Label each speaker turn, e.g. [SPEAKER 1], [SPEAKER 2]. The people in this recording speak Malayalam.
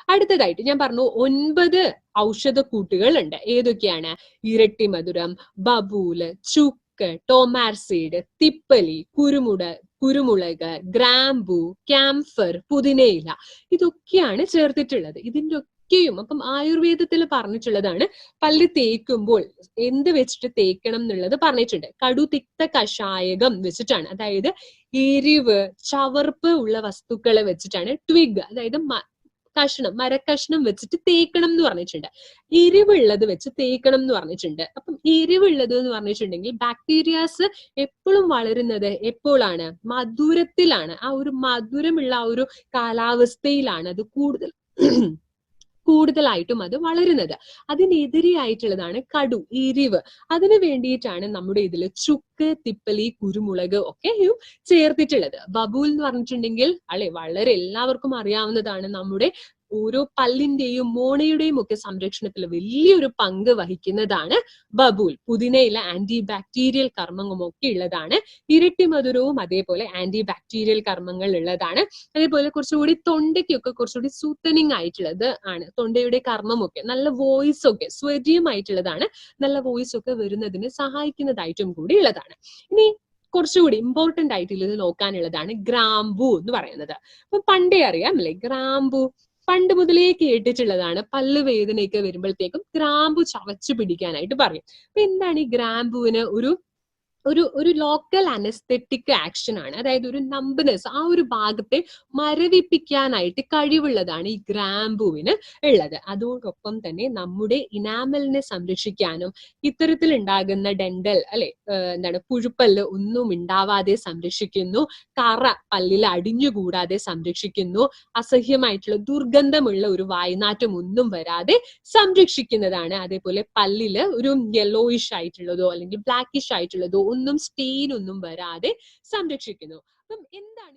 [SPEAKER 1] അടുത്തതായിട്ട് ഞാൻ പറഞ്ഞു 9 ഔഷധക്കൂട്ടുകൾ ഉണ്ട്. ഏതൊക്കെയാണ്? ഇരട്ടിമധുരം, ബബൂല്, ചുക്ക്, ടോമാർസീഡ്, തിപ്പലി, കുരുമുളക്, ഗ്രാമ്പു, ക്യാംഫർ, പുതിനയില, ഇതൊക്കെയാണ് ചേർത്തിട്ടുള്ളത്. ഇതിന്റെ ഒക്കെയും അപ്പം ആയുർവേദത്തിൽ പറഞ്ഞിട്ടുള്ളതാണ്. പല്ല് തേക്കുമ്പോൾ എന്ത് വെച്ചിട്ട് തേക്കണം എന്നുള്ളത് പറഞ്ഞിട്ടുണ്ട്. കടുതിക്ത കഷായകം വെച്ചിട്ടാണ്, അതായത് എരിവ്, ചവർപ്പ് ഉള്ള വസ്തുക്കളെ വെച്ചിട്ടാണ്, ട്വിഗ് അതായത് മരക്കഷ്ണം വെച്ചിട്ട് തേക്കണം എന്ന് പറഞ്ഞിട്ടുണ്ട്. എരിവുള്ളത് വെച്ച് തേക്കണം എന്ന് പറഞ്ഞിട്ടുണ്ട്. അപ്പം എരിവുള്ളത് എന്ന് പറഞ്ഞിട്ടുണ്ടെങ്കിൽ ബാക്ടീരിയാസ് എപ്പോഴും വളരുന്നത് എപ്പോഴാണ്? മധുരത്തിലാണ്. ആ ഒരു മധുരമുള്ള ആ ഒരു കാലാവസ്ഥയിലാണ് അത് കൂടുതലായിട്ടും അത് വളരുന്നത്. അതിനെതിരെയായിട്ടുള്ളതാണ് കടു, എരിവ്. അതിന് വേണ്ടിയിട്ടാണ് നമ്മുടെ ഇതിൽ ചുക്ക്, തിപ്പലി, കുരുമുളക് ഒക്കെയും ചേർത്തിട്ടുള്ളത്. ബബൂൽ എന്ന് പറഞ്ഞിട്ടുണ്ടെങ്കിൽ വളരെ എല്ലാവർക്കും അറിയാവുന്നതാണ്. നമ്മുടെ ഓരോ പല്ലിന്റെയും മോണയുടെയും ഒക്കെ സംരക്ഷണത്തിൽ വലിയൊരു പങ്ക് വഹിക്കുന്നതാണ് ബബൂൽ. പുതിനയില ആന്റി ബാക്ടീരിയൽ കർമ്മങ്ങളും ഒക്കെ ഉള്ളതാണ്. ഇരട്ടിമധുരവും അതേപോലെ ആന്റി ബാക്ടീരിയൽ കർമ്മങ്ങൾ ഉള്ളതാണ്. അതേപോലെ കുറച്ചുകൂടി തൊണ്ടയ്ക്കൊക്കെ കുറച്ചുകൂടി സൂത്തനിങ് ആയിട്ടുള്ളത് ആണ്. തൊണ്ടയുടെ കർമ്മമൊക്കെ നല്ല വോയിസ് ഒക്കെ സ്വരീയമായിട്ടുള്ളതാണ്. നല്ല വോയിസ് ഒക്കെ വരുന്നതിന് സഹായിക്കുന്നതായിട്ടും കൂടി ഉള്ളതാണ്. ഇനി കുറച്ചുകൂടി ഇമ്പോർട്ടന്റ് ആയിട്ട് ഇത് നോക്കാനുള്ളതാണ് ഗ്രാമ്പൂ എന്ന് പറയുന്നത്. അപ്പൊ പണ്ടേ അറിയാം അല്ലെ, ഗ്രാമ്പൂ പണ്ട് മുതലേ കേട്ടിട്ടുള്ളതാണ്. പല്ല് വേദനയൊക്കെ വരുമ്പോഴത്തേക്കും ഗ്രാമ്പു ചവച്ചു പിടിക്കാനായിട്ട് പറയും. അപ്പൊ എന്താണ് ഈ ഗ്രാമ്പുവിന് ഒരു ലോക്കൽ അനസ്തെറ്റിക് ആക്ഷൻ ആണ്. അതായത് ഒരു നമ്പനെസ്, ആ ഒരു ഭാഗത്തെ മരവിപ്പിക്കാനായിട്ട് കഴിവുള്ളതാണ് ഈ ഗ്രാമ്പൂവിന് ഉള്ളത്. അതോടൊപ്പം തന്നെ നമ്മുടെ ഇനാമലിനെ സംരക്ഷിക്കാനും ഇത്തരത്തിൽ ഉണ്ടാകുന്ന ഡെന്റൽ പുഴുപ്പല്ല് ഒന്നും ഉണ്ടാവാതെ സംരക്ഷിക്കുന്നു. കറ പല്ലിൽ അടിഞ്ഞുകൂടാതെ സംരക്ഷിക്കുന്നു. അസഹ്യമായിട്ടുള്ള ദുർഗന്ധമുള്ള ഒരു വായ്നാറ്റം ഒന്നും വരാതെ സംരക്ഷിക്കുന്നതാണ്. അതേപോലെ പല്ലില് ഒരു യെല്ലോയിഷ് ആയിട്ടുള്ളതോ അല്ലെങ്കിൽ ബ്ലാക്കിഷ് ആയിട്ടുള്ളതോ ഒന്നും സ്റ്റെയിൻ ഒന്നും വരാതെ സംരക്ഷിക്കുന്നു. അപ്പം എന്താണ്